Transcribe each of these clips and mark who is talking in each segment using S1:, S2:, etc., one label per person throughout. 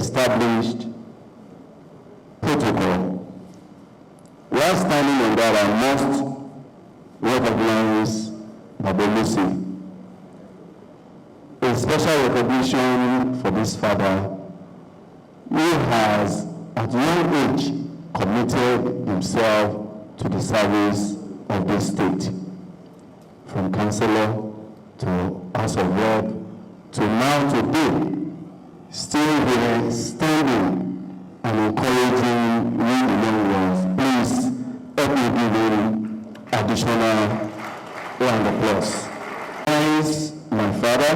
S1: established protocol. While standing on that, I must recognize Babalusi. A special recognition for this father who has, at young age, committed himself to the service of this state, from councillor to House of Rep to now today, still here, standing and encouraging we the young ones. Please help me give him additional round of applause. Thanks, my father,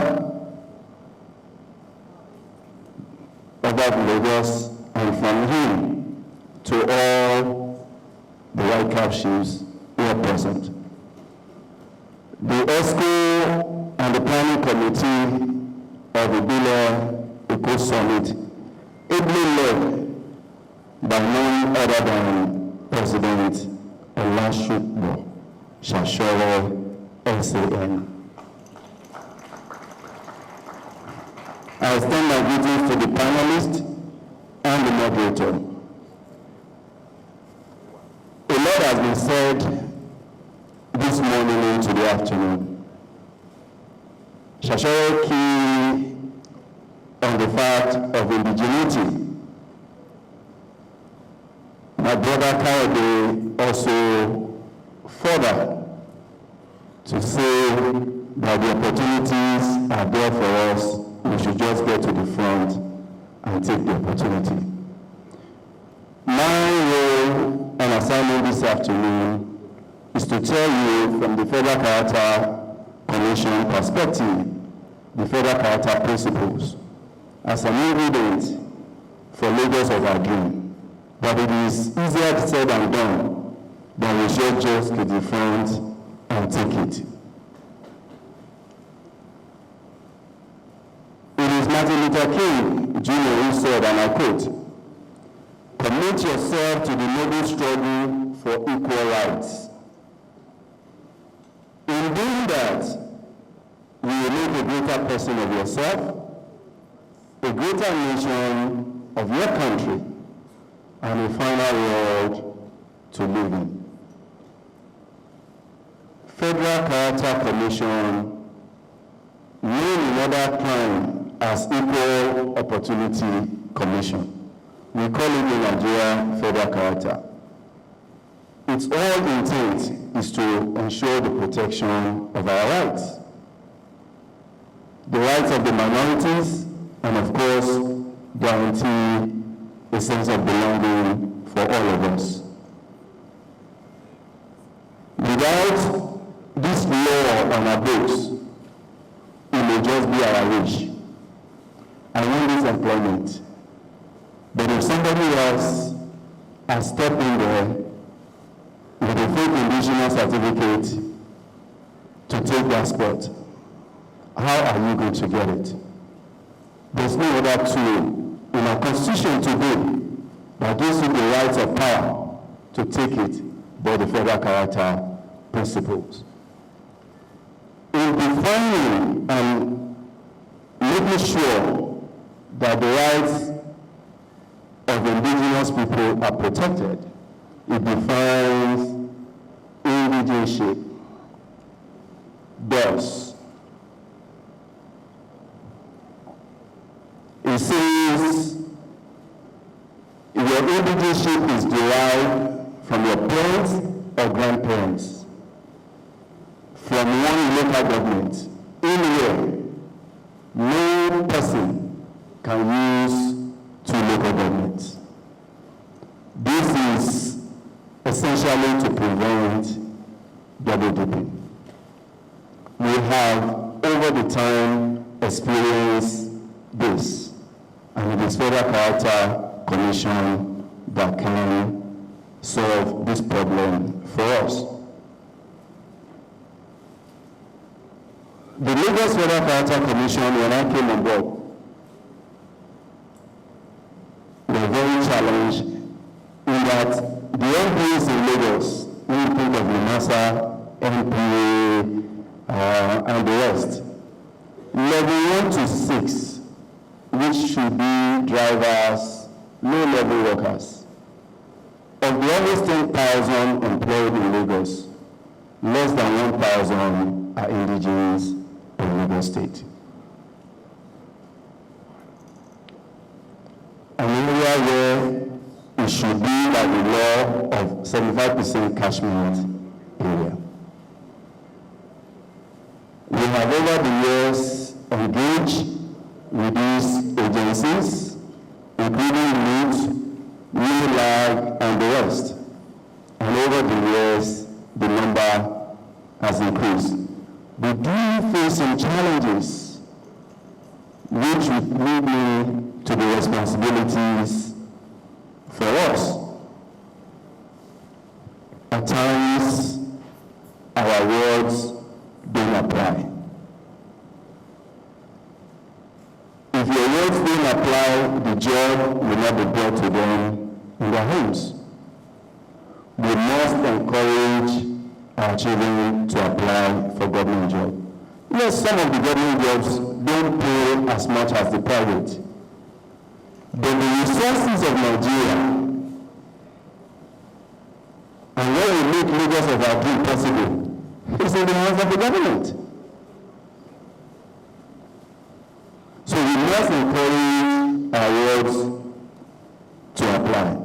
S1: over Lagos, and from him to all the white cap chiefs who are present. The ESCO and the planning committee of IBILE Eko Summit, ably led by none other than President Lagosians Bawa-Allah SAN. I extend my greetings to the panelists and the moderator. A lot has been said this morning into the afternoon. Shashore key on the fact of indigeneity. My brother Ikeja also further to say that the opportunities are there for us. We should just get to the front and take the opportunity. My role and assignment this afternoon is to tell you from the Federal Character Commission perspective, the Federal Character principles, as an ingredient for Lagos of our dream. But it is easier said than done than we should just get to the front and take it. It is Martin Luther King Jr. who said, and I quote, "Commit yourself to the noble struggle for equal rights. In doing that, you will make a greater person of yourself, a greater nation of your country, and a final world to live in." Federal Character Commission, known in other time as Equal Opportunity Commission. We call it in Nigeria Federal Character. Its whole intent is to ensure the protection of our rights, the rights of the minorities, and of course, guarantee a sense of belonging for all of us. Without this law on our books, it may just be our wish. I want this employment. But if somebody else has stepped in there with a fake indigenous certificate to take that spot, how are you going to get it? There's no other tool in our constitution today that gives you the rights of power to take it by the Federal Character principles. In defining and making sure that the rights of indigenous people are protected, it defines indigenship. Thus, it says your indigenship is derived from your parents or grandparents, from one local government, anywhere. No person can use two local governments. This is essentially to prevent double dipping. We have, over the time, experienced this, and it is Federal Character Commission that can solve this problem for us. The Lagos Federal Character Commission, when I came on board, were very challenged in that the MPs in Lagos, when you think of Limasa, MPA, and the rest, level 1 to 6, which which should be drivers, low-level workers. Of the almost 10,000 employed in Lagos, less than 1,000 are indigenes in Lagos State. An area where it should be by the law of 75% catchment area. We have over the years engaged with these agencies, including LEAD, UNILAG, and the rest. And over the years, the number has increased. We do face some challenges, which would lead me to the responsibilities for us. At times, our words don't apply. If your words don't apply, the job will not be brought to them in their homes. We must encourage our children to apply for government jobs. Yes, some of the government jobs don't pay as much as the private. But the resources of Nigeria, and where we make Lagos of our dream possible, is in the hands of the government. So we must encourage our words to apply.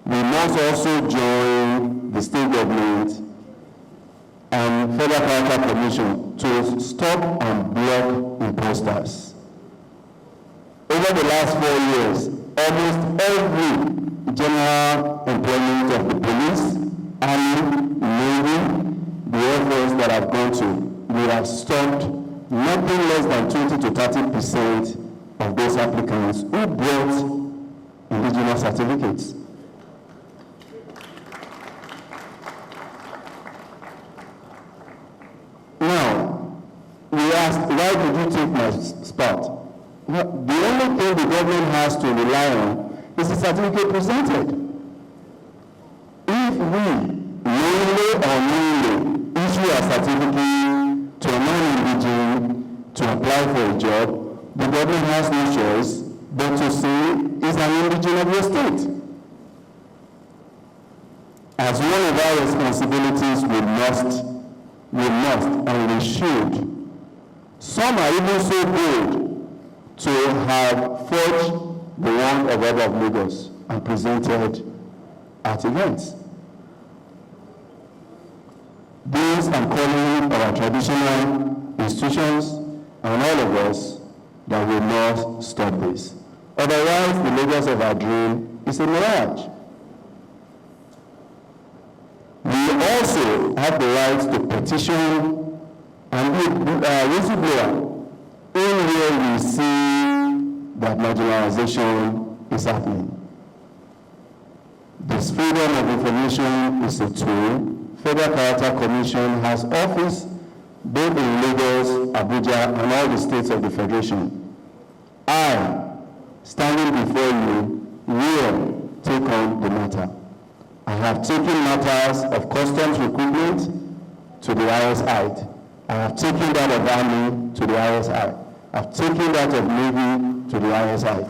S1: We must also join the state government and Federal Character Commission to stop and block imposters. Over the last 4 years, almost every general employment of the police, army, navy, the air force that I've gone to, we have stopped nothing less than 20 to 30% of those applicants who brought indigenous certificates. Now, we asked, why did you take my spot? Well, the only thing the government has to rely on is the certificate presented. If we, knowingly or unknowingly, issue a certificate to a non-indigene to apply for a job, the government has no choice but to say, is an indigene of your state. As one of our responsibilities, we must, and we should. Some are even so bold to have forged the wand of Order of Lagos and presented at events. These I'm calling our traditional institutions and all of us that we must stop this. Otherwise, the Lagos of our dream is a mirage. We also have the right to petition and be whistleblower in where we see that marginalization is happening. This freedom of information is a tool. Federal Character Commission has office both in Lagos, Abuja, and all the states of the Federation. I, standing before you, will take on the matter. I have taken matters of customs recruitment to the highest height. I have taken that of army to the highest height. I've taken that of navy to the highest height.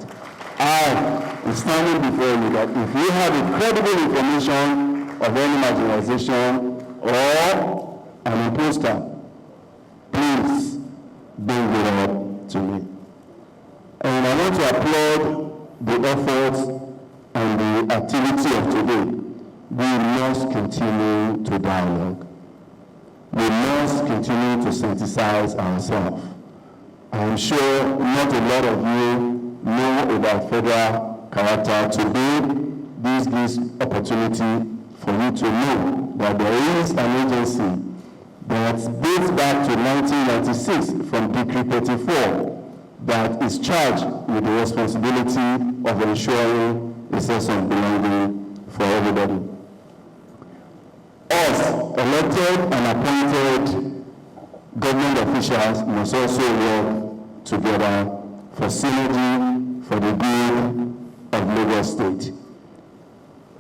S1: I am standing before you that if you have incredible information of any marginalization or an imposter, please bring it up to me. And I want to applaud the efforts and the activity of today. We must continue to dialogue. We must continue to synthesize ourselves. I'm sure not a lot of you know about federal character. Today, this gives opportunity for you to know that there is an agency that dates back to 1996 from Decree 34 that is charged with the responsibility of ensuring a sense of belonging for everybody. Us, elected and appointed government officials, must also work together for synergy for the good of Lagos State.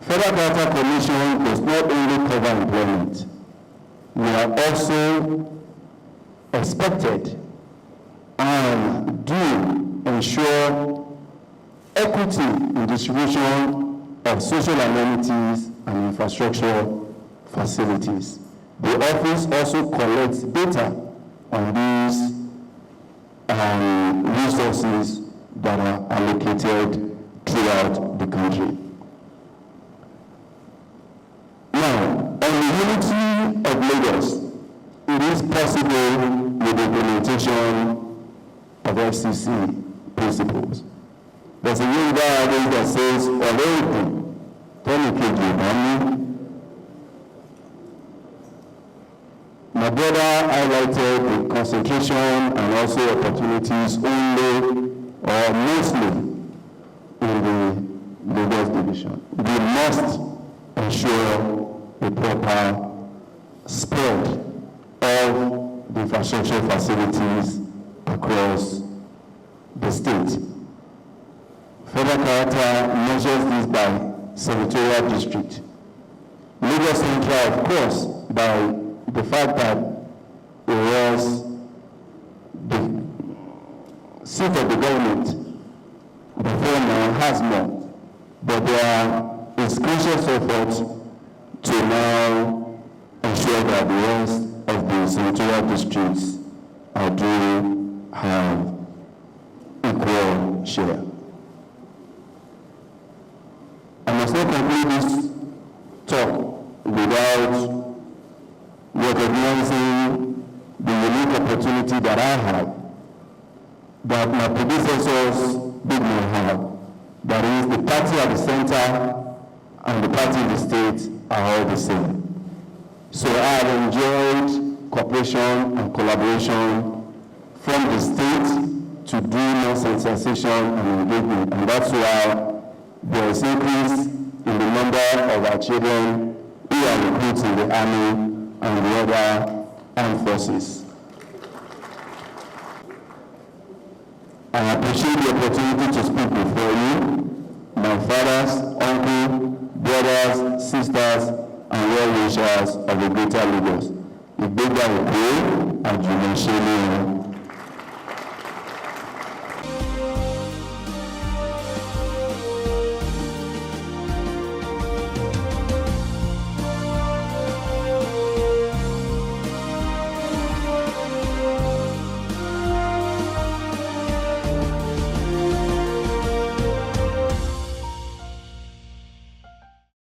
S1: Federal Character Commission does not only cover employment. We are also expected and ensure equity in distribution of social amenities and infrastructure facilities. The office also collects data on these resources that are allocated throughout the country. Now, on the unity of Lagos, it is possible with the implementation of FCC principles. There's a Yoruba adage that says, Ikeja. My brother highlighted the concentration and also opportunities only or mostly in the Lagos division. We must ensure a proper spread of the infrastructure facilities across the state. Federal character measures this by senatorial district. Lagos Central, of course, by the fact that it was the seat of the government before now has more, but there is conscious effort to now ensure that the rest of the senatorial districts do have equal share. I must not conclude this talk without recognizing the unique opportunity that I have, that my predecessors did not have. That is, the party at the center and the party in the state are all the same. So I have enjoyed cooperation and collaboration from the state to do more sensitization and engagement, and that's why there is increase in the number of our children who are recruits in the army and the other armed forces. I appreciate the opportunity to speak before you, my fathers, uncles, brothers, sisters, and well-wishers of the greater Lagos. Ikeja Eko, AbdulWasiu